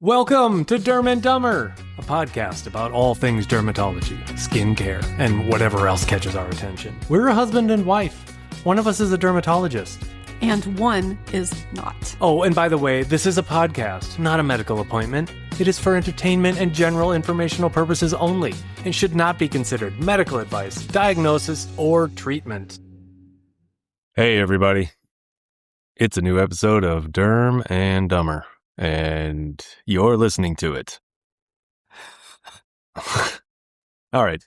Welcome to Derm and Dumber, a podcast about all things dermatology, skincare, and whatever else catches our attention. We're a husband and wife. One of us is a dermatologist. And one is not. Oh, and by the way, this is a podcast, not a medical appointment. It is for entertainment and general informational purposes only, and should not be considered medical advice, diagnosis, or treatment. Hey, everybody. It's a new episode of Derm and Dumber. And you're listening to it. All right.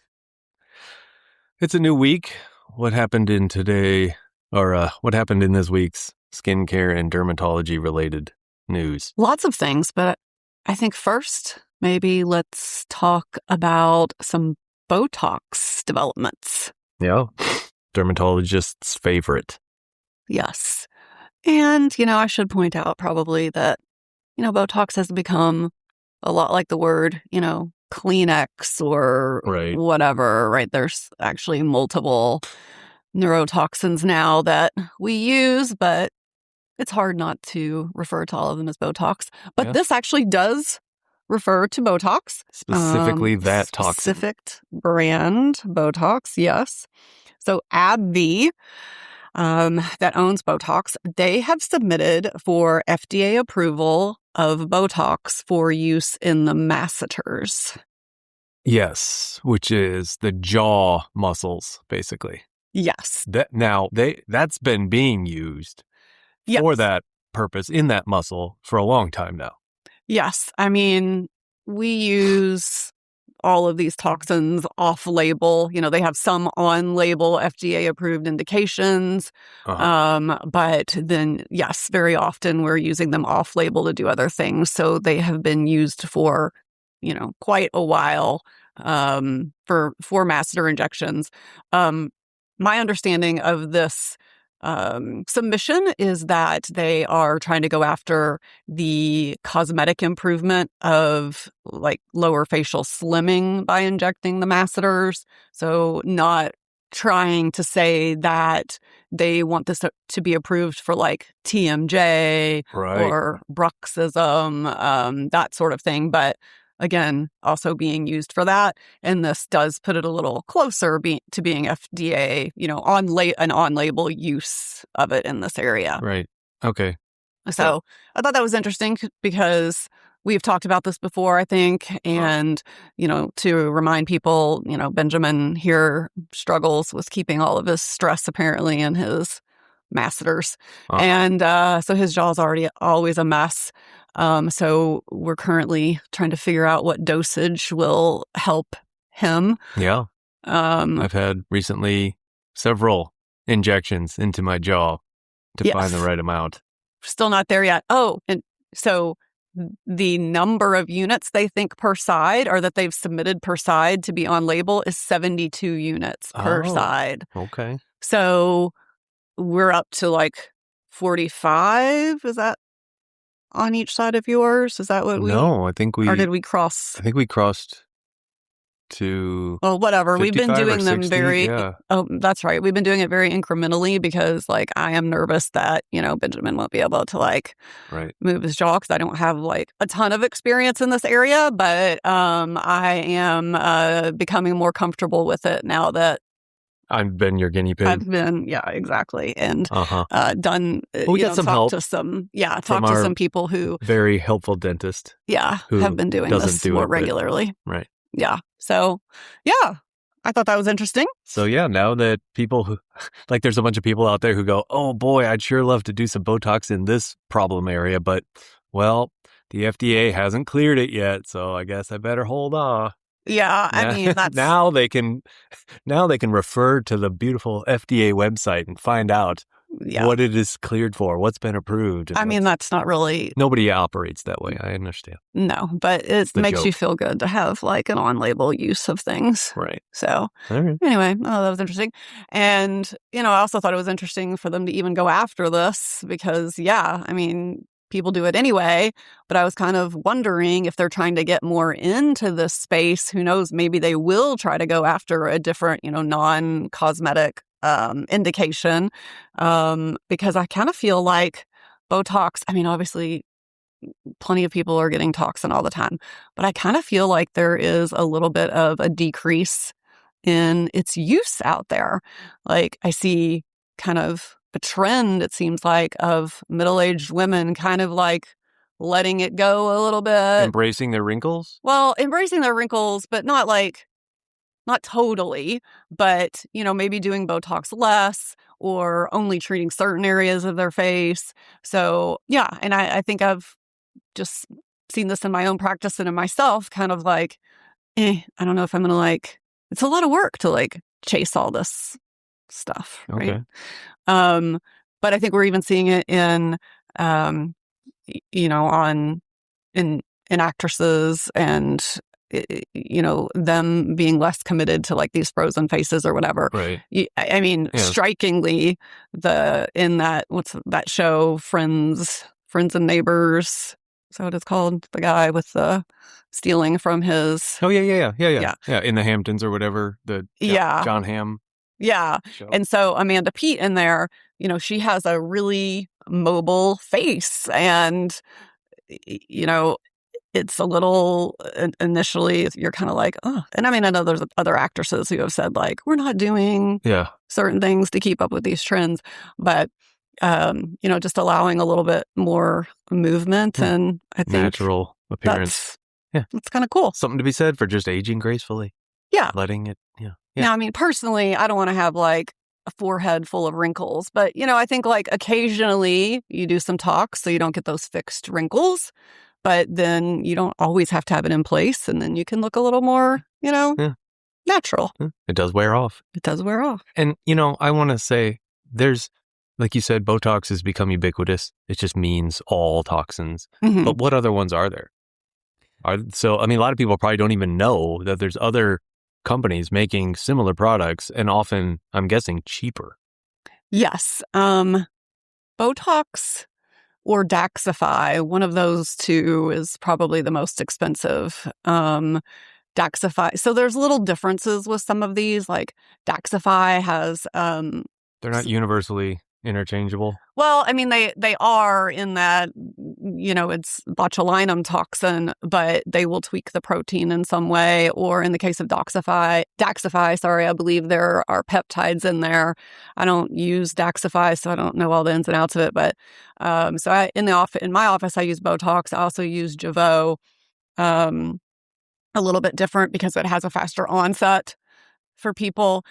It's a new week. What happened in today, or what happened in this week's skincare and dermatology related news? Lots of things, but I think first, maybe let's talk about some Botox developments. Yeah. Dermatologist's favorite. Yes. And, I should point out probably that Botox has become a lot like the word, Kleenex or whatever, right? There's actually multiple neurotoxins now that we use, but it's hard not to refer to all of them as Botox. But This actually does refer to Botox. Specifically that toxin. Specific brand Botox, yes. So AbbVie, that owns Botox, they have submitted for FDA approval of Botox for use in the masseters. Yes, which is the jaw muscles, basically. Yes. That's been being used for that purpose in that muscle for a long time now. Yes. I mean, we use all of these toxins off-label. They have some on-label FDA-approved indications. But then, yes, very often we're using them off-label to do other things. So they have been used for, quite a while for masseter injections. My understanding of this submission is that they are trying to go after the cosmetic improvement of like lower facial slimming by injecting the masseters. So not trying to say that they want this to be approved for like TMJ or bruxism, that sort of thing. But again, also being used for that. And this does put it a little closer to being FDA, an on-label use of it in this area. Right. Okay. So I thought that was interesting because we've talked about this before, I think. And, to remind people, Benjamin here struggles with keeping all of his stress apparently in his masseters. And so his jaw's always a mess. So we're currently trying to figure out what dosage will help him. Yeah. I've had recently several injections into my jaw to find the right amount. Still not there yet. Oh, and so the number of units they think per side or that they've submitted per side to be on label is 72 units per side. Okay. So we're up to like 45. Is that on each side of yours? Is that what we... No, I think we... Or did we cross... I think we crossed to... Well, whatever. We've been doing them 60, very... Yeah. Oh, that's right. We've been doing it very incrementally because, I am nervous that, Benjamin won't be able to, move his jaw because I don't have, a ton of experience in this area. But I am becoming more comfortable with it now that I've been your guinea pig. I've been, yeah, exactly. And done, we got some help to some people who... Very helpful dentist. Yeah, have been doing this more regularly. Right. Yeah. So, yeah, I thought that was interesting. So, yeah, now that people who... there's a bunch of people out there who go, oh, boy, I'd sure love to do some Botox in this problem area. But, well, the FDA hasn't cleared it yet. So I guess I better hold on. Yeah, I mean, that's... Now they can refer to the beautiful FDA website and find out what it is cleared for, what's been approved. I mean, that's not really... Nobody operates that way, I understand. No, but it makes you feel good to have, an on-label use of things. Right. So, right. Anyway, that was interesting. And, I also thought it was interesting for them to even go after this because, people do it anyway, but I was kind of wondering if they're trying to get more into this space. Who knows? Maybe they will try to go after a different, non-cosmetic indication, because I kind of feel like Botox, obviously plenty of people are getting toxin all the time. But I kind of feel like there is a little bit of a decrease in its use out there. Like I see kind of a trend, it seems like, of middle-aged women kind of like letting it go a little bit. Embracing their wrinkles? Well, embracing their wrinkles, but not totally, but, maybe doing Botox less or only treating certain areas of their face. So, yeah. And I think I've just seen this in my own practice and in myself, kind of like, I don't know if I'm going to it's a lot of work to chase all this stuff. Right. Okay. But I think we're even seeing it in, in actresses and, them being less committed to these frozen faces or whatever. Right. Strikingly, in that, what's that show, Friends and Neighbors? Is that what it's called? The guy with the stealing from his... Oh, yeah. In the Hamptons or whatever. John Hamm. Yeah. Show. And so Amanda Peet in there, she has a really mobile face and, it's a little, initially, you're kind of like, oh. And I know there's other actresses who have said, we're not doing certain things to keep up with these trends. But, just allowing a little bit more movement and I think natural appearance. That's kind of cool. Something to be said for just aging gracefully. Yeah. Letting it, Now, personally, I don't want to have a forehead full of wrinkles. But, I think occasionally you do some talks so you don't get those fixed wrinkles. But then you don't always have to have it in place. And then you can look a little more, natural. It does wear off. It does wear off. And, I want to say there's, like you said, Botox has become ubiquitous. It just means all toxins. Mm-hmm. But what other ones are there? A lot of people probably don't even know that there's other companies making similar products and often, I'm guessing, cheaper. Yes. Botox or Daxify, one of those two is probably the most expensive. Daxify. So there's little differences with some of these. Daxify has... They're not universally interchangeable? Well, they are in that, it's botulinum toxin, but they will tweak the protein in some way. Or in the case of Daxify, I believe there are peptides in there. I don't use Daxify, so I don't know all the ins and outs of it. But in my office, I use Botox. I also use Jeuveau, a little bit different because it has a faster onset for people.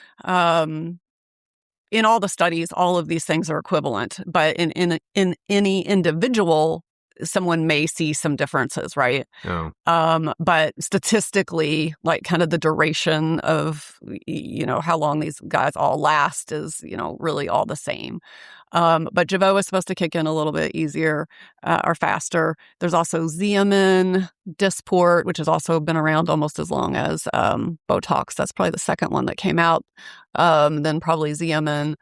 In all the studies, all of these things are equivalent, but in any individual, someone may see some differences, right? Oh. But statistically, kind of the duration of, how long these guys all last is, really all the same. But Jeuveau is supposed to kick in a little bit easier or faster. There's also Xeomin, Dysport, which has also been around almost as long as Botox. That's probably the second one that came out. Then probably Xeomin.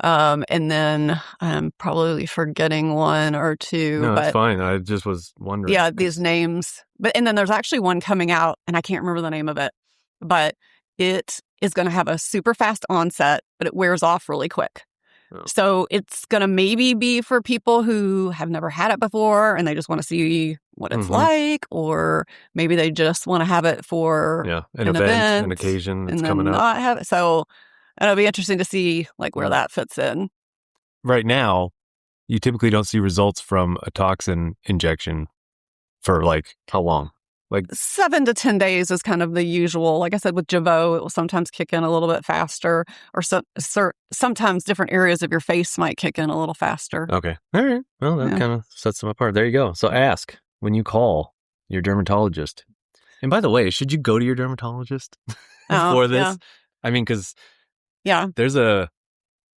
And then I'm probably forgetting one or two. No, that's fine. I just was wondering. Yeah, these names. And then there's actually one coming out, and I can't remember the name of it. But it is going to have a super fast onset, but it wears off really quick. So it's going to maybe be for people who have never had it before and they just want to see what it's like, or maybe they just want to have it for an event, an occasion that's coming up. Not have it. So it'll be interesting to see where that fits in. Right now, you typically don't see results from a toxin injection for how long? 7 to 10 days is kind of the usual. Like I said, with Jeuveau, it will sometimes kick in a little bit faster, or sometimes different areas of your face might kick in a little faster. Okay. All right. Well, that kind of sets them apart. There you go. So ask when you call your dermatologist. And by the way, should you go to your dermatologist for this? Yeah. Because there's a,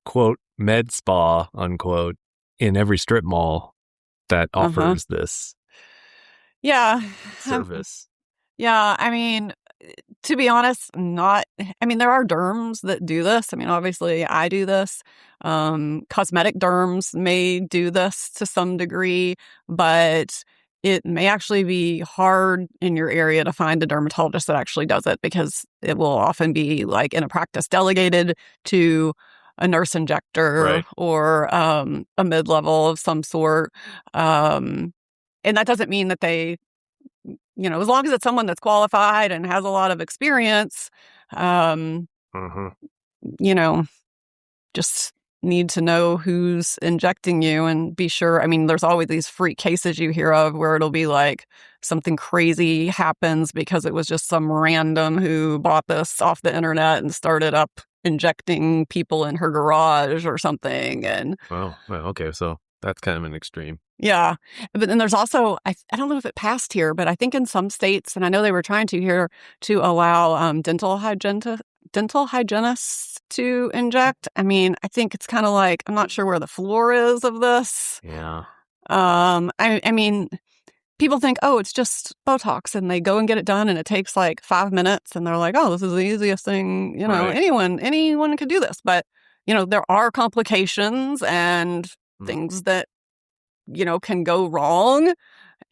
quote, med spa, unquote, in every strip mall that offers this. Yeah. Service. To be honest, there are derms that do this. Obviously I do this. Cosmetic derms may do this to some degree, but it may actually be hard in your area to find a dermatologist that actually does it, because it will often be in a practice delegated to a nurse injector, right, or a mid-level of some sort. And that doesn't mean that they, as long as it's someone that's qualified and has a lot of experience, just need to know who's injecting you and be sure. I mean, there's always these freak cases you hear of where it'll be like something crazy happens because it was just some random who bought this off the internet and started up injecting people in her garage or something. And well, okay, so that's kind of an extreme. Yeah. But then there's also, I don't know if it passed here, but I think in some states, and I know they were trying to here, to allow dental hygienists to inject. I mean, I think it's kind of like, I'm not sure where the floor is of this. Yeah. I mean, people think, oh, it's just Botox, and they go and get it done, and it takes like 5 minutes, and they're like, oh, this is the easiest thing, Right. anyone could do this. But, there are complications and things that, can go wrong.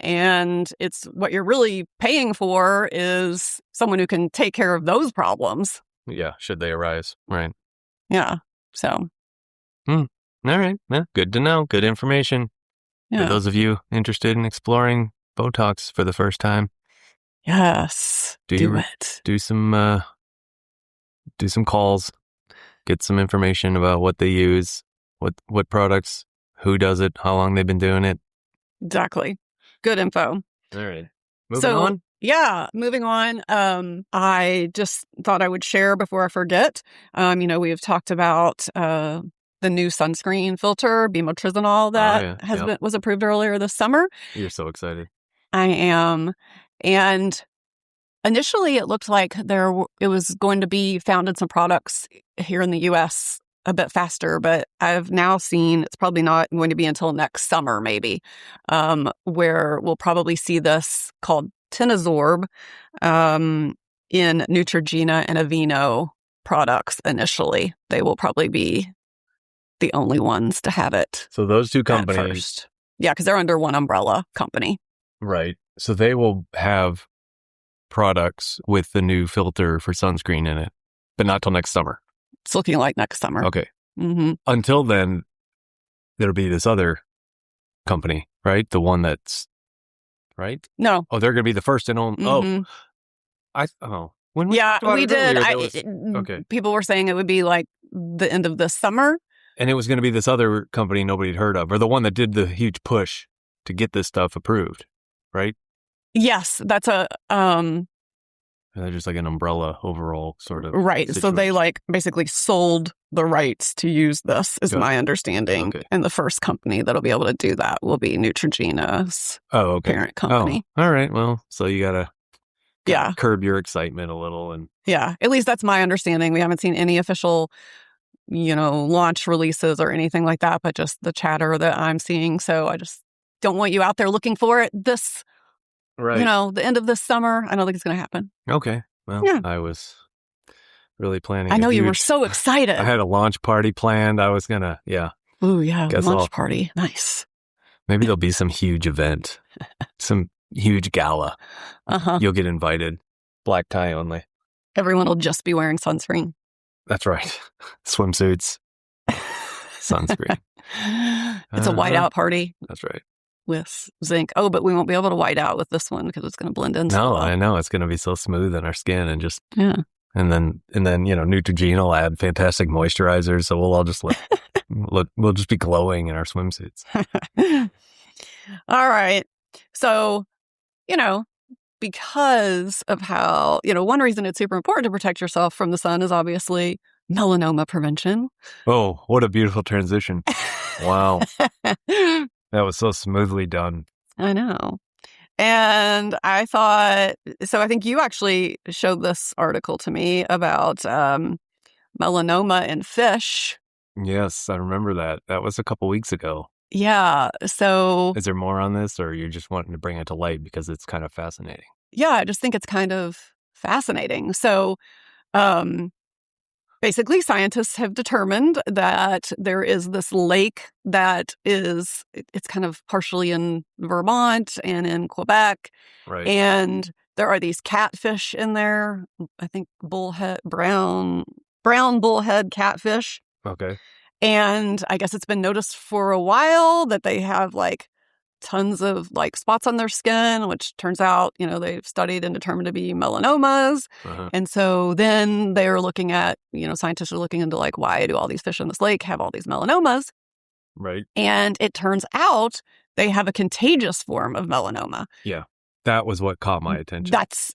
And it's what you're really paying for is someone who can take care of those problems. Yeah, should they arise. Right. Yeah. So. All right. Yeah, good to know. Good information. Yeah. For those of you interested in exploring Botox for the first time. Yes. Do it. Do some calls. Get some information about what they use, what products, who does it, how long they've been doing it. Exactly. Good info. All right. Moving on? Yeah, moving on. I just thought I would share before I forget. We've talked about the new sunscreen filter, bemotrizinol, that was approved earlier this summer. You're so excited. I am. And initially, it looked like it was going to be found in some products here in the U.S. a bit faster, but I've now seen it's probably not going to be until next summer, maybe, where we'll probably see this called Tinosorb in Neutrogena and Aveeno products initially. They will probably be the only ones to have it. So those two companies. First. Yeah, because they're under one umbrella company. Right. So they will have products with the new filter for sunscreen in it, but not till next summer. It's looking like next summer. Okay. Mm-hmm. Until then, there'll be this other company, right? The one that's, right? No. Oh, they're going to be the first and only. Mm-hmm. When we did. Okay. People were saying it would be like the end of this summer. And it was going to be this other company nobody had heard of, or the one that did the huge push to get this stuff approved, right? Yes, that's they're just like an umbrella overall sort of. Right. Situation. So they basically sold the rights to use this, is my understanding. Okay. And the first company that'll be able to do that will be Neutrogena's parent company. Oh, all right. Well, so you got to curb your excitement a little. And yeah, at least that's my understanding. We haven't seen any official, launch releases or anything like that, but just the chatter that I'm seeing. So I just don't want you out there looking for it this right. The end of this summer. I don't think it's going to happen. Okay. Well, I was really planning. I know you were so excited. I had a launch party planned. I was going to, Ooh, yeah. Launch party. Nice. Maybe there'll be some huge event, some huge gala. Uh-huh. You'll get invited. Black tie only. Everyone will just be wearing sunscreen. That's right. Swimsuits. Sunscreen. It's a whiteout party. That's right. With zinc. Oh, but we won't be able to white out with this one because it's going to blend in. No, I know. It's going to be so smooth in our skin and just, And then, Neutrogena will add fantastic moisturizers. So we'll all just we'll just be glowing in our swimsuits. All right. So, because of how, one reason it's super important to protect yourself from the sun is obviously melanoma prevention. Oh, what a beautiful transition. Wow. That was so smoothly done. I know. And I thought, so I think you actually showed this article to me about melanoma in fish. Yes, I remember that. That was a couple weeks ago. Yeah. So is there more on this, or you're just wanting to bring it to light because it's kind of fascinating? Yeah, I just think it's kind of fascinating. So basically, scientists have determined that there is this lake that it's kind of partially in Vermont and in Quebec. Right. And there are these catfish in there. I think brown bullhead catfish. Okay. And I guess it's been noticed for a while that they have tons of like spots on their skin, which turns out, they've studied and determined to be melanomas. And so then they're looking at, scientists are looking into like, why do all these fish in this lake have all these melanomas? Right. And it turns out they have a contagious form of melanoma. Yeah. That was what caught my attention. That's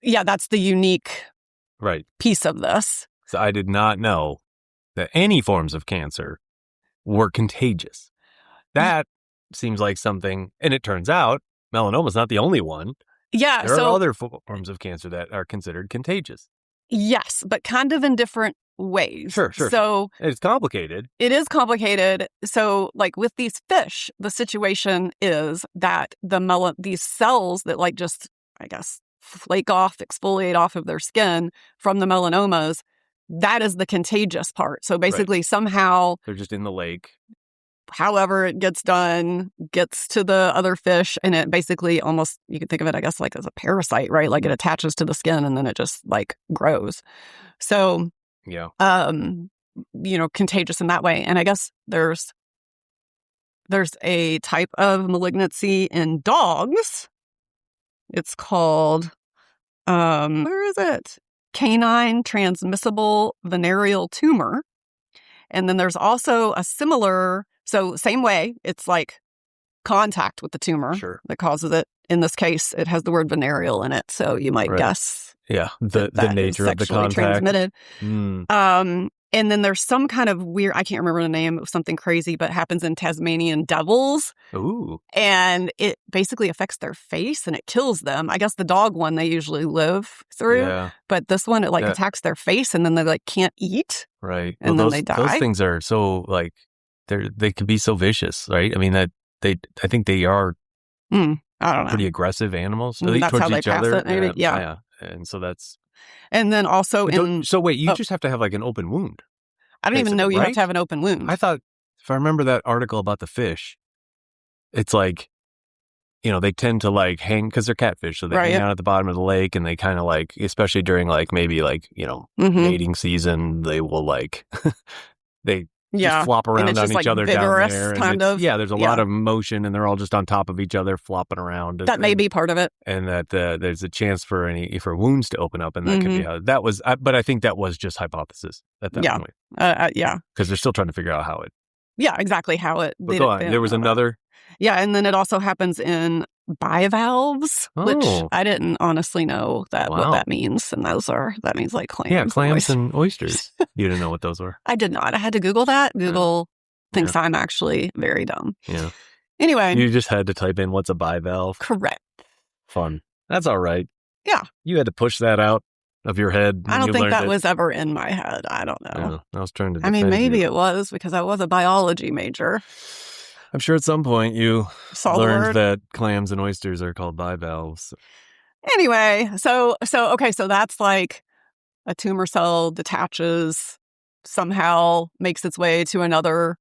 the unique piece of this. So I did not know that any forms of cancer were contagious. That seems like something, and it turns out melanoma is not the only one. Yeah. There are other forms of cancer that are considered contagious. Yes, but kind of in different ways. Sure. So it's complicated. It is complicated. So like with these fish, the situation is that these cells that like just, I guess, flake off, exfoliate off of their skin from the melanomas, that is the contagious part. So basically somehow they're just in the lake. However it gets done, gets to the other fish, and it basically almost, you can think of it, I guess, like as a parasite, right? Like it attaches to the skin and then it just like grows. So, contagious in that way. And I guess there's a type of malignancy in dogs. It's called, where is it? Canine transmissible venereal tumor. And then there's also a similar, so same way, it's like contact with the tumor that causes it. In this case, it has the word venereal in it, so you might guess. Yeah, the nature of the contact. Transmitted. And then there's some kind of weird, I can't remember the name of something crazy, but happens in Tasmanian devils. Ooh. And it basically affects their face and it kills them. I guess the dog one they usually live through. Yeah. But this one, it attacks their face and then they like can't eat. Right. And then they die. Those things are so like, they can be so vicious, right? I mean, I think they are I don't know. Pretty aggressive animals. That's towards how they each pass other. it, maybe. Yeah. And so that's... And then also So wait, you just have to have like an open wound. I don't even know you have to have an open wound. I thought, if I remember that article about the fish, it's like, they tend to like hang, because they're catfish, so they hang out at the bottom of the lake and they kind of like, especially during like maybe like, mating season, they will like, they just flop around on each other down there. Kind of. Yeah, there's a lot of motion and they're all just on top of each other flopping around. That may be part of it. And that there's a chance for wounds to open up, and that could be how that was. But I think that was just hypothesis at that point. Because they're still trying to figure out how it. Yeah, exactly how it. But go on. There was another. Yeah, and then it also happens in bivalves, which I didn't honestly know what that means. And that means like clams. Yeah, clams and oysters. You didn't know what those were. I did not. I had to Google that. Google thinks I'm actually very dumb. Yeah. Anyway. You just had to type in what's a bivalve. Correct. Fun. That's all right. Yeah. You had to push that out of your head. I don't think that was ever in my head. I don't know. I was trying to maybe it was because I was a biology major. I'm sure at some point you learned that clams and oysters are called bivalves. Anyway, so that's like a tumor cell detaches, somehow makes its way to another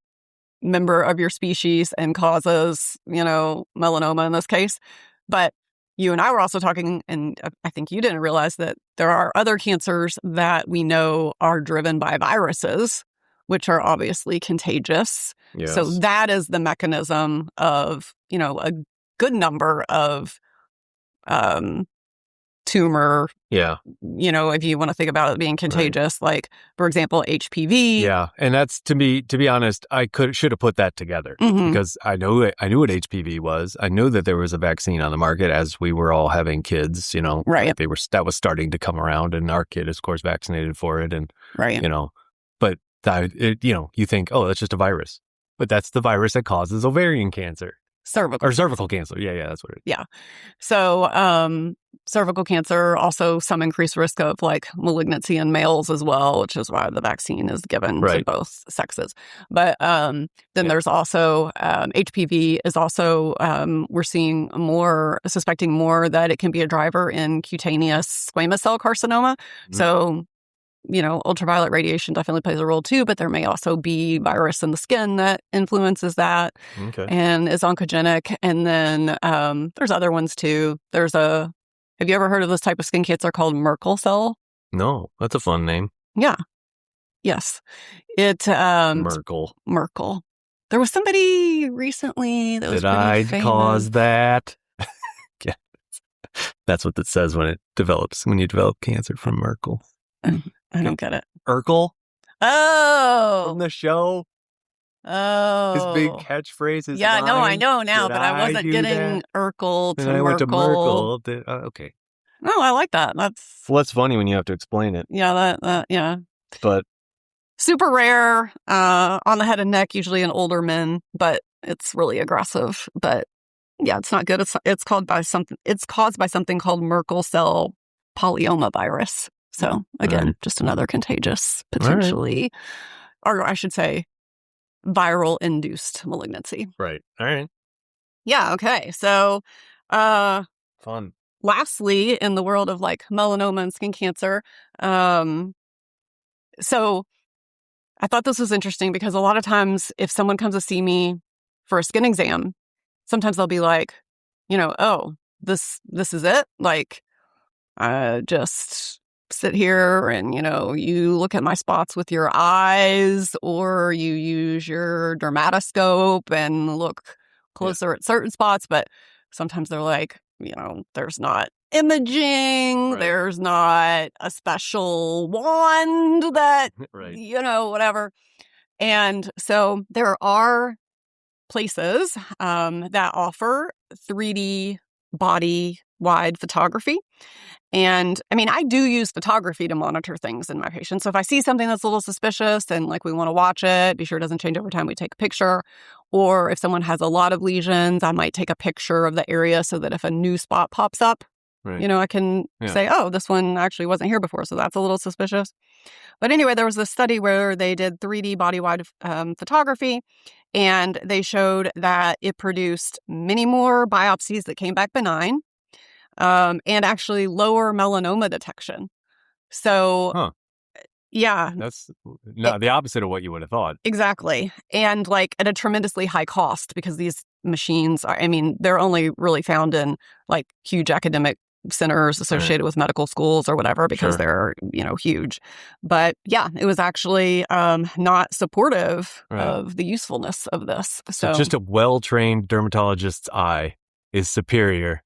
member of your species and causes, melanoma in this case. But you and I were also talking, and I think you didn't realize that there are other cancers that we know are driven by viruses, which are obviously contagious. Yes. So that is the mechanism of, a good number of tumor. Yeah. If you want to think about it being contagious, like, for example, HPV. Yeah. And that's, to be honest, I should have put that together because I knew what HPV was. I knew that there was a vaccine on the market as we were all having kids, Right. That was starting to come around, and our kid is, of course, vaccinated for it. And, right. But you think, oh, that's just a virus. But that's the virus that causes ovarian cancer. Cervical cancer. Yeah, that's what it is. Yeah. So cervical cancer, also some increased risk of like malignancy in males as well, which is why the vaccine is given to both sexes. But then there's also HPV is also, we're suspecting more that it can be a driver in cutaneous squamous cell carcinoma. So ultraviolet radiation definitely plays a role too, but there may also be virus in the skin that influences that and is oncogenic. And then there's other ones too. Have you ever heard of this type of skin cancer called Merkel cell? No, that's a fun name. Yeah. Yes. Merkel. There was somebody recently that was Did pretty I famous. cause that? Yeah. That's what it says when you develop cancer from Merkel. I don't get it. Urkel? Oh. From the show? Oh. His big catchphrase, his yeah, line. no, I know now, Did but I wasn't do getting that? Urkel to And I Merkel. went to Merkel. Okay. Oh, I like that. That's funny when you have to explain it. Yeah, yeah. But super rare on the head and neck, usually in older men, but it's really aggressive. But yeah, it's not good. It's caused by something called Merkel cell polyomavirus. So again, just another contagious, potentially, or I should say, viral induced malignancy. Right. All right. Yeah. Okay. So, fun. Lastly, in the world of like melanoma and skin cancer, so I thought this was interesting because a lot of times if someone comes to see me for a skin exam, sometimes they'll be like, oh, this is it. Like, just sit here and, you look at my spots with your eyes, or you use your dermatoscope and look closer at certain spots. But sometimes they're like, there's not imaging, there's not a special wand that, whatever. And so there are places that offer 3D body-wide photography. And I mean, I do use photography to monitor things in my patients. So if I see something that's a little suspicious and like we want to watch it, be sure it doesn't change over time, we take a picture. Or if someone has a lot of lesions, I might take a picture of the area so that if a new spot pops up, I can say, oh, this one actually wasn't here before, so that's a little suspicious. But anyway, there was this study where they did 3D body-wide photography, and they showed that it produced many more biopsies that came back benign, and actually lower melanoma detection. So, yeah. That's the opposite of what you would have thought. Exactly. And like at a tremendously high cost, because these machines they're only really found in like huge academic centers associated with medical schools or whatever, because they're, huge. But yeah, it was actually not supportive of the usefulness of this. So just a well-trained dermatologist's eye is superior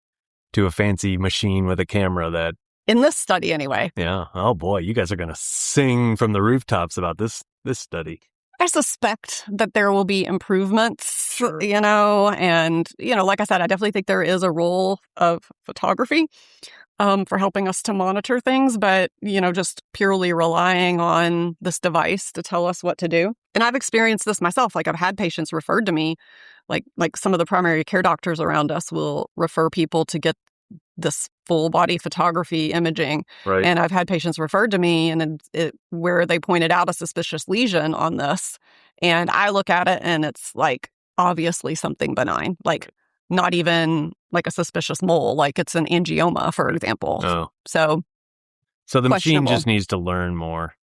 to a fancy machine with a camera that... In this study, anyway. Yeah. Oh, boy. You guys are going to sing from the rooftops about this study. I suspect that there will be improvements, and, like I said, I definitely think there is a role of photography for helping us to monitor things, but, just purely relying on this device to tell us what to do. And I've experienced this myself. Like I've had patients referred to me, like some of the primary care doctors around us will refer people to get this full body photography imaging. Right. And I've had patients referred to me where they pointed out a suspicious lesion on this. And I look at it and it's like obviously something benign, like not even like a suspicious mole, like it's an angioma, for example. Oh. So the machine just needs to learn more.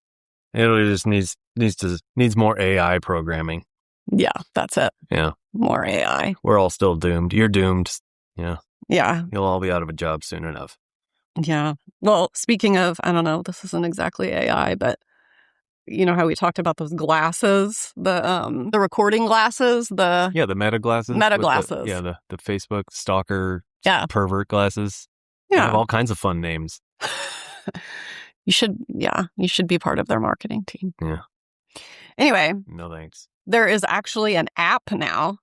It just needs more AI programming. Yeah, that's it. Yeah. More AI. We're all still doomed. You're doomed. Yeah. Yeah. You'll all be out of a job soon enough. Yeah. Well, speaking of, I don't know, this isn't exactly AI, but you know how we talked about those glasses, the recording glasses, the meta glasses. The Facebook stalker pervert glasses. Yeah. They have all kinds of fun names. You should be part of their marketing team. Yeah. Anyway. No thanks. There is actually an app now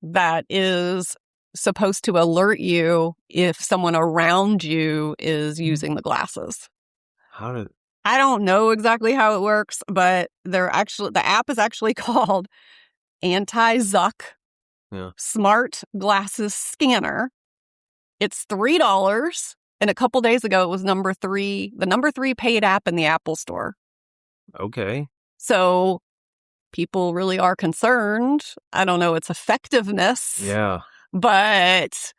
that is supposed to alert you if someone around you is using the glasses. I don't know exactly how it works, but the app is actually called Anti-Zuck Smart Glasses Scanner. It's $3, and a couple days ago it was the number 3 paid app in the Apple Store. Okay. So people really are concerned. I don't know its effectiveness. Yeah. But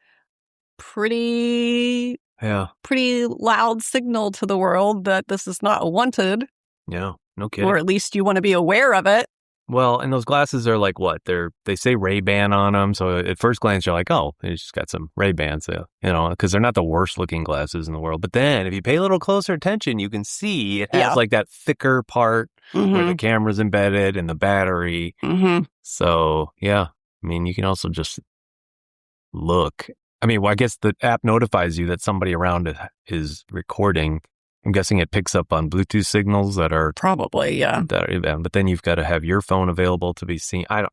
pretty loud signal to the world that this is not wanted. Yeah, no kidding. Or at least you want to be aware of it. Well, and those glasses are like what? They say Ray-Ban on them, so at first glance you're like, oh, they just got some Ray-Bans, because they're not the worst looking glasses in the world. But then if you pay a little closer attention, you can see it has like that thicker part where the camera's embedded and the battery. So yeah, I mean, you can also just look. I mean, well, I guess the app notifies you that somebody around it is recording. I'm guessing it picks up on Bluetooth signals that are probably, yeah. But then you've got to have your phone available to be seen. I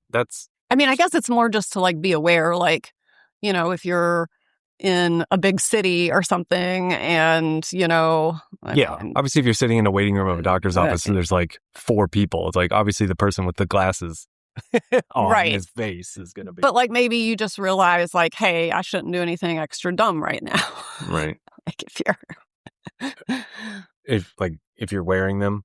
mean, I guess it's more just to like be aware, like, if you're in a big city or something and, obviously if you're sitting in a waiting room of a doctor's office and there's like 4 people, it's like obviously the person with the glasses on his face is going to be. But like maybe you just realize like, hey, I shouldn't do anything extra dumb right now. Right. Like if you're. if you're wearing them?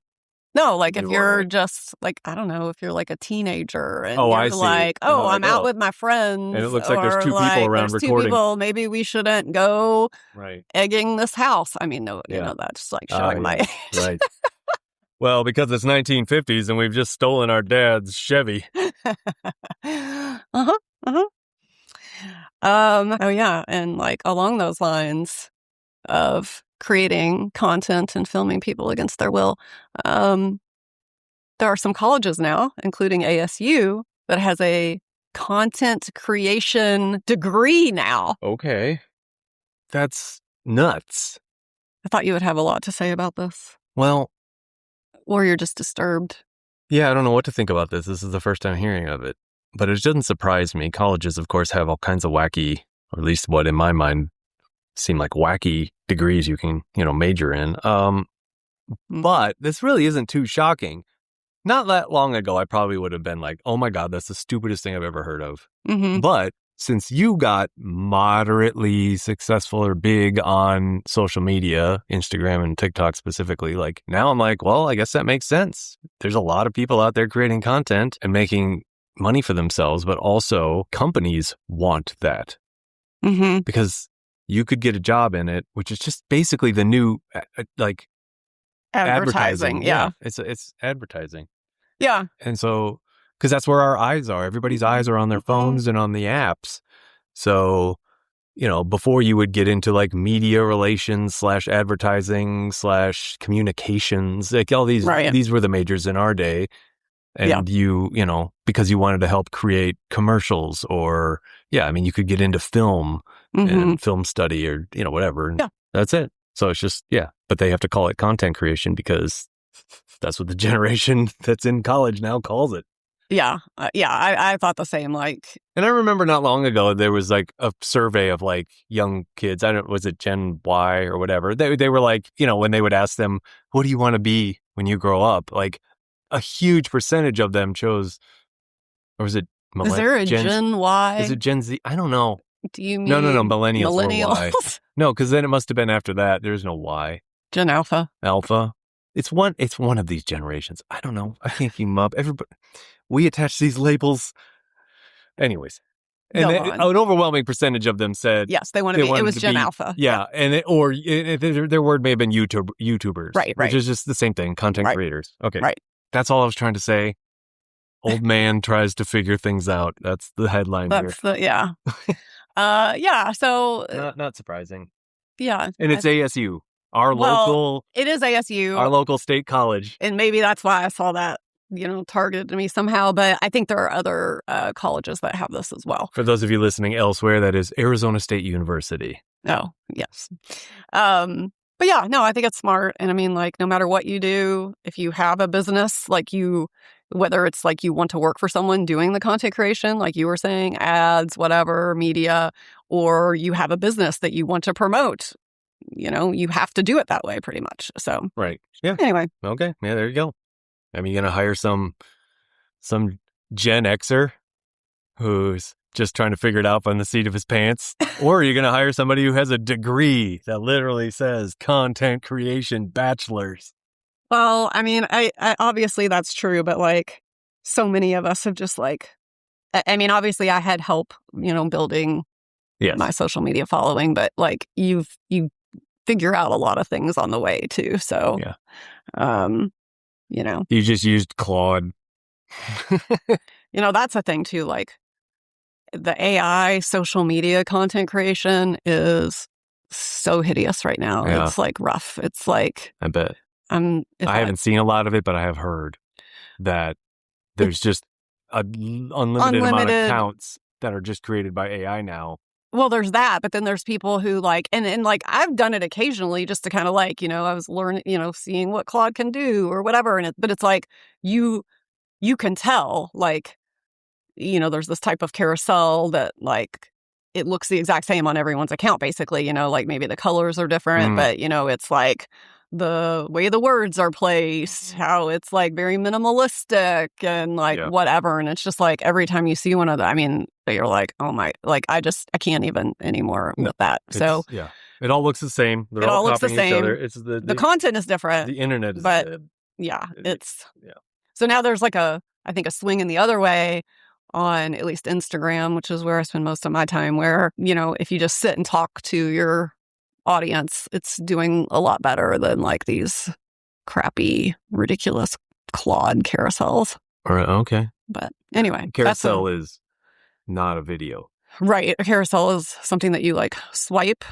No, like if you're just like, I don't know, if you're like a teenager and you're I see. like, I'm out with my friends. And it looks like there's 2 people around recording. 2 people, maybe we shouldn't go egging this house. I mean, no, that's like showing my age. Right. Well, because it's 1950s and we've just stolen our dad's Chevy. And like along those lines of creating content and filming people against their will. There are some colleges now, including ASU, that has a content creation degree now. Okay. That's nuts. I thought you would have a lot to say about this. Well. Or you're just disturbed. Yeah, I don't know what to think about this. This is the first time hearing of it. But it doesn't surprise me. Colleges, of course, have all kinds of wacky, or at least what in my mind seem like wacky degrees you can, major in. But this really isn't too shocking. Not that long ago, I probably would have been like, oh my God, that's the stupidest thing I've ever heard of. But since you got moderately successful or big on social media, Instagram and TikTok specifically, like now I'm like, well, I guess that makes sense. There's a lot of people out there creating content and making money for themselves, but also companies want that. Because you could get a job in it, which is just basically the new, like, advertising. Yeah. It's advertising. Yeah. And so, because that's where our eyes are. Everybody's eyes are on their phones and on the apps. So, before you would get into like media relations / advertising / communications, like all these, these were the majors in our day. And you because you wanted to help create commercials or, you could get into film and film study or, whatever. And that's it. So it's just, but they have to call it content creation because that's what the generation that's in college now calls it. I thought the same. Like, and I remember not long ago there was like a survey of like young kids. Was it Gen Y or whatever? They were like, when they would ask them, what do you want to be when you grow up? Like a huge percentage of them chose, or was it? Is there a Gen Y? Is it Gen Z? I don't know. Do you mean no millennials? Were Y. No, because then it must have been after that. There's no Y. Gen Alpha. It's one of these generations. I don't know. I can't keep them up. Everybody, we attach these labels. Anyways, and an overwhelming percentage of them said yes, they want to be. It was Gen Alpha. Yeah, and their word may have been YouTubers, right, which is just the same thing. Content creators. Okay, right. That's all I was trying to say. Old man tries to figure things out. That's the headline here. So not surprising. Yeah, and it's ASU, local. It is ASU, our local state college, and maybe that's why I saw that targeted to me somehow. But I think there are other colleges that have this as well. For those of you listening elsewhere, that is Arizona State University. Oh yes. But I think it's smart. And I mean, like, no matter what you do, if you have a business, like whether it's like you want to work for someone doing the content creation, like you were saying, ads, whatever, media, or you have a business that you want to promote, you have to do it that way pretty much. So, right. Yeah. Anyway. Okay. Yeah, there you go. I mean, you're going to hire some Gen Xer who's just trying to figure it out on the seat of his pants, or you're going to hire somebody who has a degree that literally says content creation bachelor's. Well, I mean, I obviously that's true, but like so many of us have just like, I mean, obviously I had help, building my social media following, but like you figure out a lot of things on the way too. So, you just used Claude. That's a thing too. Like the AI social media content creation is so hideous right now. Yeah. It's like rough. It's like, I bet. I haven't seen a lot of it, but I have heard that there's just an unlimited amount of accounts that are just created by AI now. Well, there's that, but then there's people who like, and like I've done it occasionally just to kind of like, I was learning, seeing what Claude can do or whatever. But it's like, you can tell, like, there's this type of carousel that like, it looks the exact same on everyone's account, basically, like maybe the colors are different, but it's like the way the words are placed, how it's like very minimalistic and like whatever. And it's just like every time you see one of them, I mean, you're like, oh my, like I can't even anymore with that. So it all looks the same. They're it all looks the copying each same. other. It's the content is different. The internet is but so now there's like I think a swing in the other way on at least Instagram, which is where I spend most of my time, where, if you just sit and talk to your audience, it's doing a lot better than like these crappy, ridiculous Claude carousels. All right, okay. But anyway. Carousel is not a video. Right. A carousel is something that you like swipe.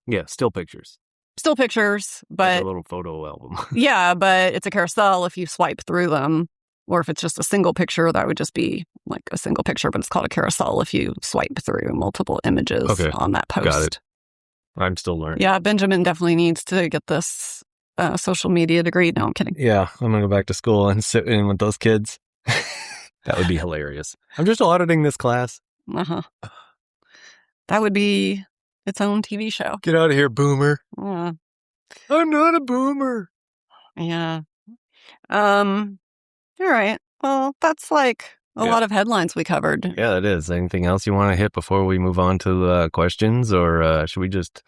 Yeah, still pictures. Still pictures, but... like a little photo album. Yeah, but it's a carousel if you swipe through them. Or if it's just a single picture, that would just be like a single picture, but it's called a carousel if you swipe through multiple images on that post. Got it. I'm still learning. Yeah, Benjamin definitely needs to get this social media degree. No, I'm kidding. Yeah, I'm going to go back to school and sit in with those kids. That would be hilarious. I'm just auditing this class. Uh-huh. That would be its own TV show. Get out of here, boomer. I'm not a boomer. Yeah. All right. Well, that's like a lot of headlines we covered. Yeah, it is. Anything else you want to hit before we move on to questions, or should we just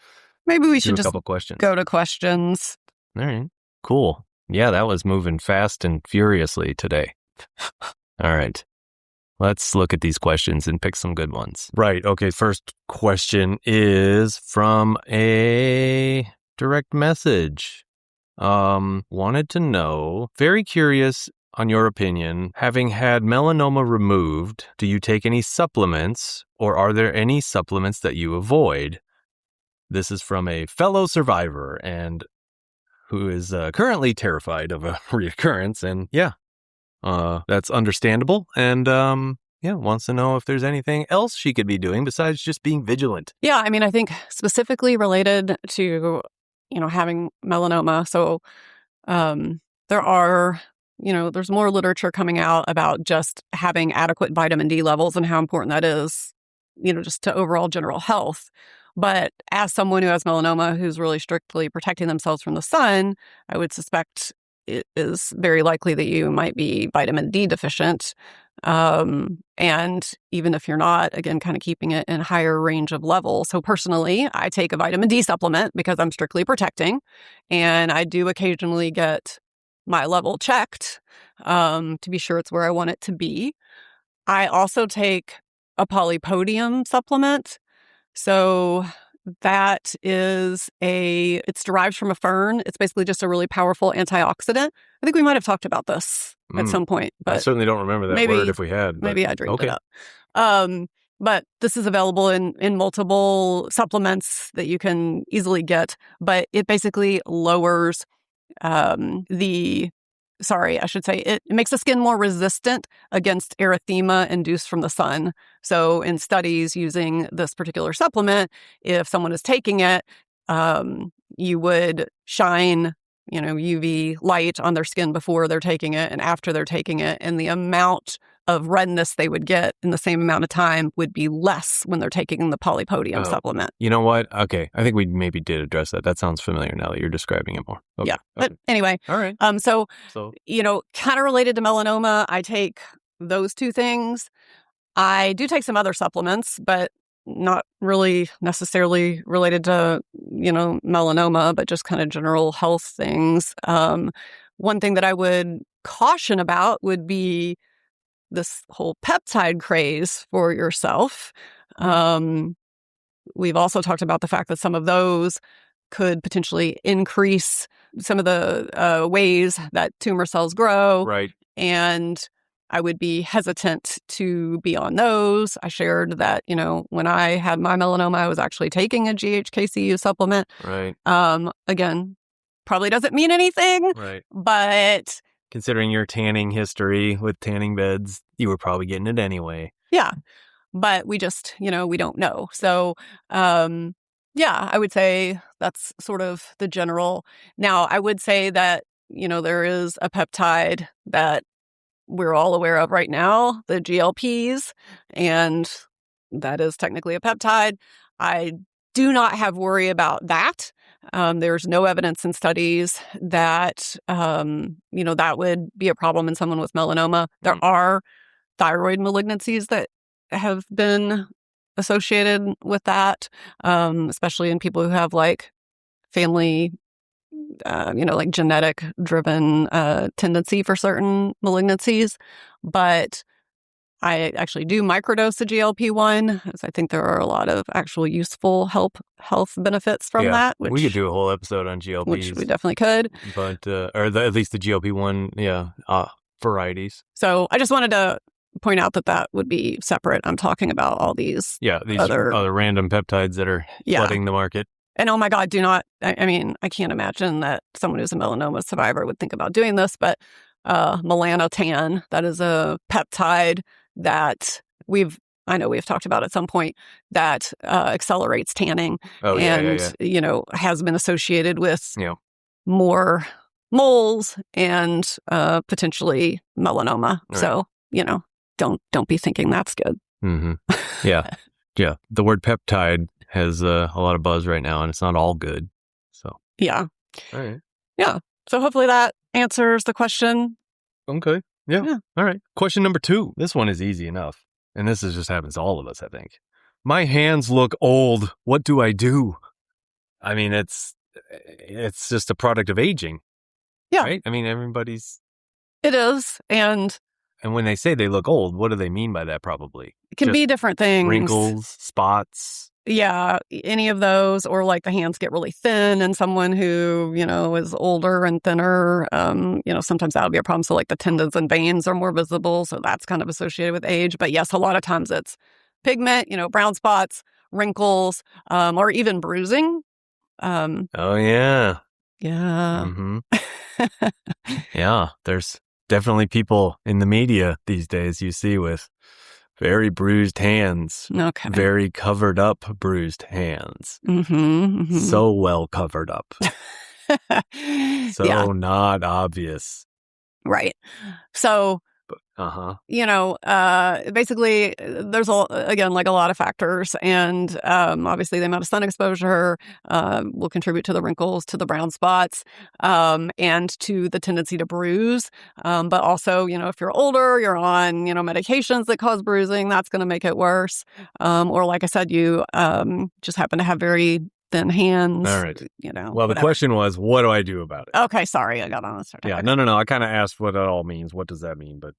maybe we should just questions? Go to questions? All right. Cool. Yeah, that was moving fast and furiously today. All right. Let's look at these questions and pick some good ones. Right. Okay. First question is from a direct message. Wanted to know, very curious on your opinion, having had melanoma removed, do you take any supplements, or are there any supplements that you avoid? This is from a fellow survivor and who is currently terrified of a reoccurrence. And that's understandable. And wants to know if there's anything else she could be doing besides just being vigilant. Yeah, I mean, I think specifically related to, having melanoma. So there are... there's more literature coming out about just having adequate vitamin D levels and how important that is, just to overall general health. But as someone who has melanoma who's really strictly protecting themselves from the sun, I would suspect it is very likely that you might be vitamin D deficient. And even if you're not, again, kind of keeping it in higher range of levels. So personally, I take a vitamin D supplement because I'm strictly protecting. And I do occasionally get my level checked to be sure it's where I want it to be. I also take a polypodium supplement. So that is it's derived from a fern. It's basically just a really powerful antioxidant. I think we might have talked about this at some point. But I certainly don't remember that word if we had. Maybe I dreamed it up. But this is available in multiple supplements that you can easily get. But it basically lowers it makes the skin more resistant against erythema induced from the sun. So in studies using this particular supplement, if someone is taking it, you would shine, UV light on their skin before they're taking it and after they're taking it. And the amount of redness they would get in the same amount of time would be less when they're taking the polypodium supplement. You know what? Okay. I think we maybe did address that. That sounds familiar now that you're describing it more. Okay. Yeah. But anyway. All right. So, kind of related to melanoma, I take those two things. I do take some other supplements, but not really necessarily related to, melanoma, but just kind of general health things. One thing that I would caution about would be this whole peptide craze for yourself. We've also talked about the fact that some of those could potentially increase some of the ways that tumor cells grow. Right. And I would be hesitant to be on those. I shared that, when I had my melanoma, I was actually taking a GHKCU supplement. Right. Again, probably doesn't mean anything. Right. But considering your tanning history with tanning beds, you were probably getting it anyway. Yeah. But we just, we don't know. So, I would say that's sort of the general. Now, I would say that, there is a peptide that we're all aware of right now, the GLPs, and that is technically a peptide. I do not have worry about that. There's no evidence in studies that, that would be a problem in someone with melanoma. There are thyroid malignancies that have been associated with that, especially in people who have like family, like genetic driven tendency for certain malignancies. But I actually do microdose the GLP-1, as I think there are a lot of actual useful health benefits from that. Which, we could do a whole episode on GLPs. Which we definitely could. But, at least the GLP-1, varieties. So I just wanted to point out that would be separate. I'm talking about all these other random peptides that are flooding the market. And oh my God, do not, I can't imagine that someone who's a melanoma survivor would think about doing this, but melanotan, that is a peptide that I know we've talked about at some point, that accelerates tanning has been associated with more moles and potentially melanoma. Right. So, don't be thinking that's good. Mm-hmm. Yeah. Yeah. The word peptide has a lot of buzz right now, and it's not all good. So. Yeah. All right. Yeah. So hopefully that answers the question. Okay. Yeah. All right. Question number 2. This one is easy enough. And this just happens to all of us, I think. My hands look old. What do I do? I mean, it's just a product of aging. Yeah. Right? I mean, everybody's... It is. And when they say they look old, what do they mean by that probably? It can be different things. Wrinkles, spots. Yeah, any of those, or like the hands get really thin in someone who, is older and thinner. Sometimes that would be a problem. So like the tendons and veins are more visible. So that's kind of associated with age. But yes, a lot of times it's pigment, brown spots, wrinkles, or even bruising. Oh, yeah. Yeah. Mm-hmm. Yeah, there's definitely people in the media these days you see with very bruised hands. Okay. Very covered up bruised hands. Mm-hmm, mm-hmm. So well covered up. So not obvious. Right. So, basically there's a lot of factors, and obviously the amount of sun exposure will contribute to the wrinkles, to the brown spots, and to the tendency to bruise. But also, if you're older, you're on, medications that cause bruising, that's going to make it worse. Or like I said, you just happen to have very thin hands. All right. Well, whatever. The question was, what do I do about it? Okay, sorry, I got on this. Yeah, no. I kind of asked what it all means. What does that mean? But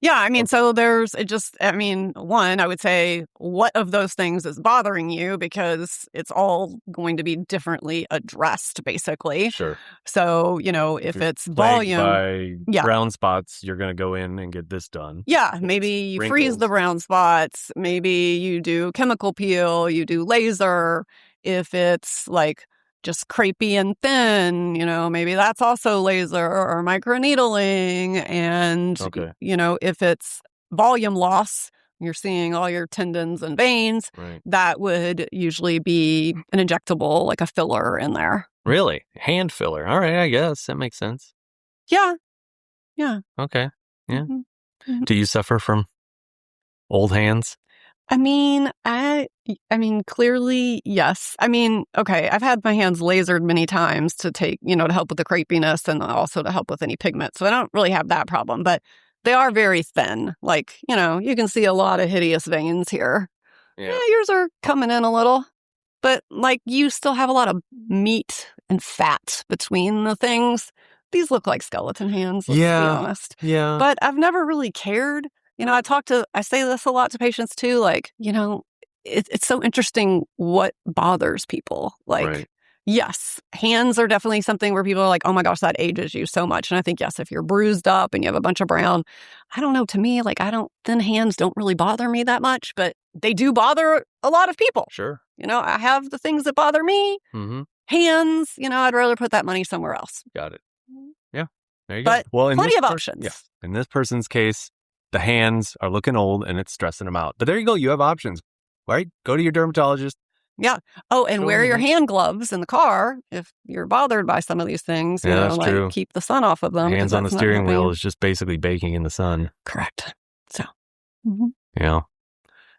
so there's one, I would say, what of those things is bothering you, because it's all going to be differently addressed, basically. Sure. So, if it's volume by brown spots, you're going to go in and get this done. Yeah, maybe you wrinkles. Freeze the brown spots. Maybe you do chemical peel, you do laser. If it's like just crepey and thin, maybe that's also laser or microneedling. And, if it's volume loss, you're seeing all your tendons and veins, right, that would usually be an injectable, like a filler in there. Really? Hand filler. All right, I guess. That makes sense. Yeah. Yeah. Okay. Yeah. Mm-hmm. Mm-hmm. Do you suffer from old hands? Clearly, yes. Okay, I've had my hands lasered many times to take, to help with the crepiness and also to help with any pigment. So I don't really have that problem, but they are very thin. Like, you can see a lot of hideous veins here. Yeah, yours are coming in a little, but like you still have a lot of meat and fat between the things. These look like skeleton hands, let's be honest. Yeah. But I've never really cared. I say this a lot to patients too, like, it's so interesting what bothers people. Like, right, Yes. Hands are definitely something where people are like, oh my gosh, that ages you so much. And I think, yes, if you're bruised up and you have a bunch of brown, I don't know, to me, like thin hands don't really bother me that much, but they do bother a lot of people. Sure. I have the things that bother me. Mm-hmm. Hands, I'd rather put that money somewhere else. Got it. Yeah. There you but go. Well, plenty of options. Yeah. In this person's case, the hands are looking old and it's stressing them out. But there you go. You have options, right? Go to your dermatologist. Yeah. Oh, and wear your hand gloves in the car if you're bothered by some of these things. That's true. Keep the sun off of them. Hands on the steering wheel is just basically baking in the sun. Correct. So. Yeah.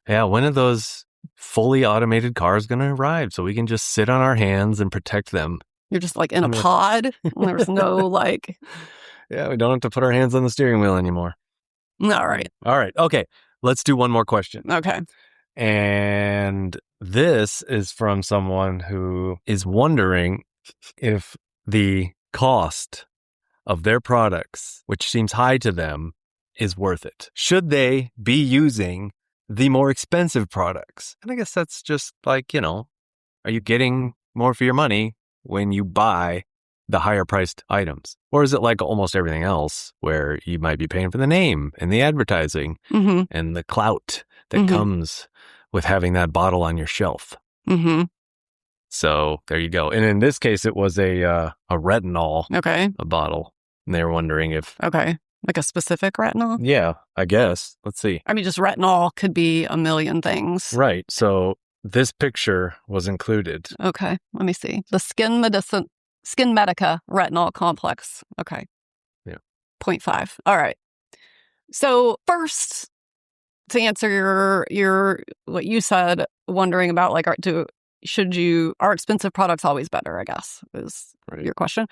Yeah. When are those fully automated cars going to arrive so we can just sit on our hands and protect them? You're just like in a pod. There's no like. Yeah. We don't have to put our hands on the steering wheel anymore. All right. Okay. Let's do one more question. Okay. And this is from someone who is wondering if the cost of their products, which seems high to them, is worth it. Should they be using the more expensive products? And I guess that's just like, are you getting more for your money when you buy the higher priced items? Or is it like almost everything else where you might be paying for the name and the advertising and the clout that comes with having that bottle on your shelf? So there you go. And in this case, it was a retinol a bottle. And they were wondering if... Okay. Like a specific retinol? Yeah, I guess. Let's see. I mean, just retinol could be a million things. Right. So this picture was included. Okay. Let me see. The Skin Medica retinol complex. Okay. Yeah. 0.5. All right. So first, to answer your what you said, wondering about like, are expensive products always better, I guess, is your question.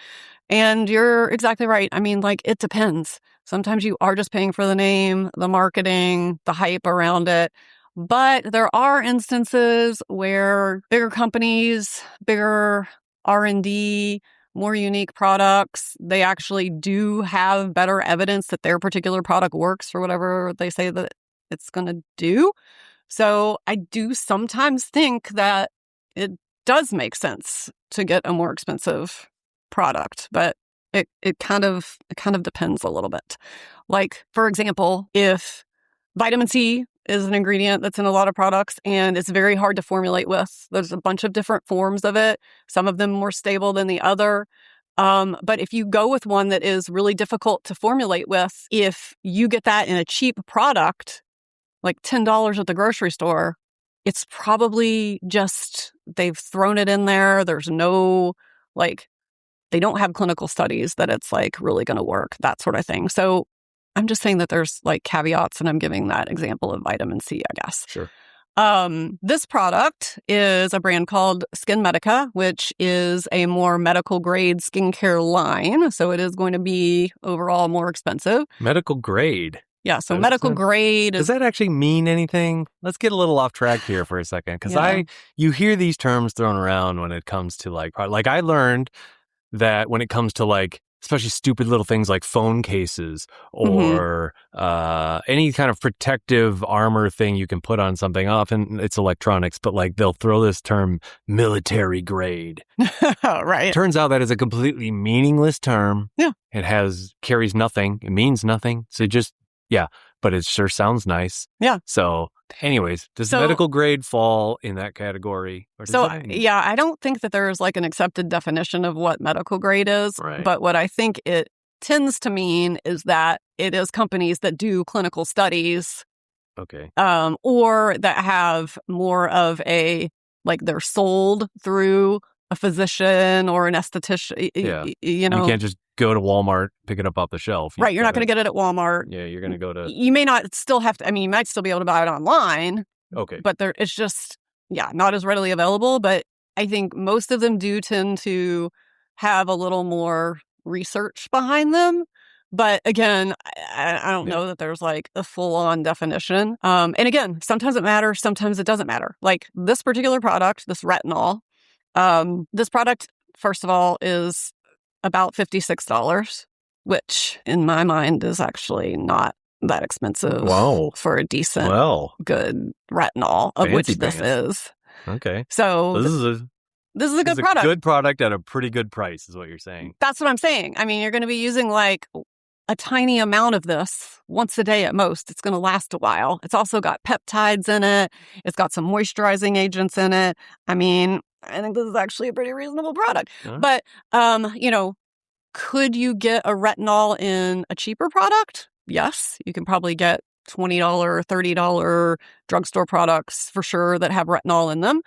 And you're exactly right. I mean, like, it depends. Sometimes you are just paying for the name, the marketing, the hype around it. But there are instances where bigger companies, bigger R&D, more unique products, they actually do have better evidence that their particular product works for whatever they say that it's going to do. So I do sometimes think that it does make sense to get a more expensive product, but it kind of depends a little bit. Like, for example, if vitamin C is an ingredient that's in a lot of products and it's very hard to formulate with, there's a bunch of different forms of it, some of them more stable than the other. But if you go with one that is really difficult to formulate with, if you get that in a cheap product, like $10 at the grocery store, it's probably just they've thrown it in there. There's no, like, they don't have clinical studies that it's like really going to work, that sort of thing. So I'm just saying that there's like caveats, and I'm giving that example of vitamin C, I guess. Sure. This product is a brand called Skin Medica, which is a more medical grade skincare line. So it is going to be overall more expensive. Medical grade? Yeah, so medical grade is... Does that actually mean anything? Let's get a little off track here for a second, because you hear these terms thrown around when it comes to like I learned that when it comes to like, especially stupid little things like phone cases or any kind of protective armor thing you can put on something. Often it's electronics, but like they'll throw this term military grade. Right. Turns out that is a completely meaningless term. Yeah. It carries nothing. It means nothing. So but it sure sounds nice. Yeah. So anyways, does medical grade fall in that category? I don't think that there's like an accepted definition of what medical grade is. Right. But what I think it tends to mean is that it is companies that do clinical studies. Okay. Or that have more of like they're sold through a physician or an esthetician. Yeah. You can't just go to Walmart, pick it up off the shelf. Right. You're not going to get it at Walmart. Yeah. You're going to go to... You may not still have to... I mean, you might still be able to buy it online. Okay. But it's just, not as readily available. But I think most of them do tend to have a little more research behind them. But again, I don't know that there's like a full-on definition. And again, sometimes it matters, sometimes it doesn't matter. Like this particular product, this retinol, this product, first of all, is about $56, which in my mind is actually not that expensive. Wow. For a decent, good retinol, of which this is. Okay. So this is This is a good product. Good product at a pretty good price is what you're saying. That's what I'm saying. I mean, you're going to be using like a tiny amount of this once a day at most. It's going to last a while. It's also got peptides in it. It's got some moisturizing agents in it. I mean, I think this is actually a pretty reasonable product. Yeah. But, could you get a retinol in a cheaper product? Yes, you can probably get $20 or $30 drugstore products for sure that have retinol in them.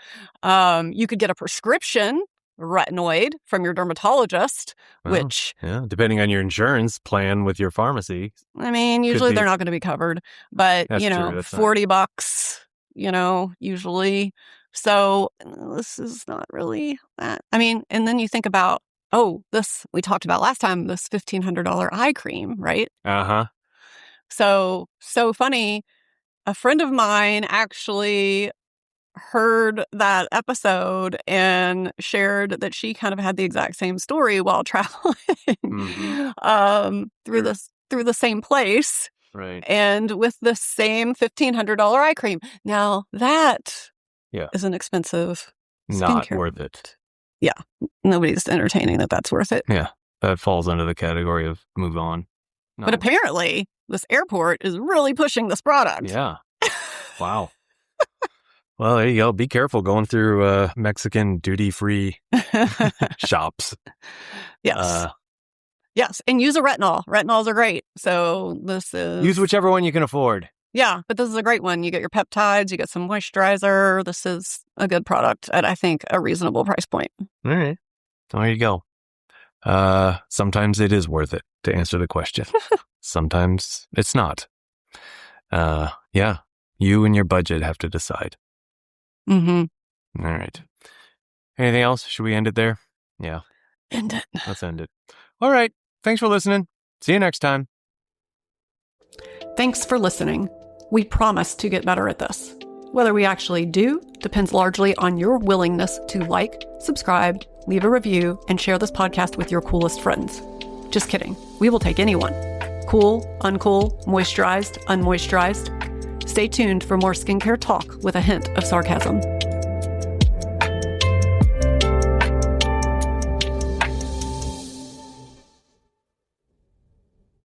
You could get a prescription retinoid from your dermatologist, which... Yeah, depending on your insurance plan with your pharmacy. I mean, usually they're not going to be covered, but, That's true. $40, usually. So this is not really that. I mean, and then you think about, this we talked about last time, this $1,500 eye cream, right? Uh-huh. So funny. A friend of mine actually heard that episode and shared that she kind of had the exact same story while traveling through the same place. Right. And with the same $1,500 eye cream. Now that is an expensive not worth it. Yeah. Nobody's entertaining that's worth it. Yeah. That falls under the category of move on. No. But apparently this airport is really pushing this product. Yeah. Wow. Well, there you go. Be careful going through Mexican duty-free shops. Yes. Yes. And use a retinol. Retinols are great. So this is... Use whichever one you can afford. Yeah, but this is a great one. You get your peptides, you get some moisturizer. This is a good product at, I think, a reasonable price point. All right. There you go. Sometimes it is worth it to answer the question. Sometimes it's not. Yeah. You and your budget have to decide. Mm-hmm. All right. Anything else? Should we end it there? Yeah. End it. Let's end it. All right. Thanks for listening. See you next time. Thanks for listening. We promise to get better at this. Whether we actually do depends largely on your willingness to like, subscribe, leave a review, and share this podcast with your coolest friends. Just kidding. We will take anyone. Cool, uncool, moisturized, unmoisturized. Stay tuned for more skincare talk with a hint of sarcasm.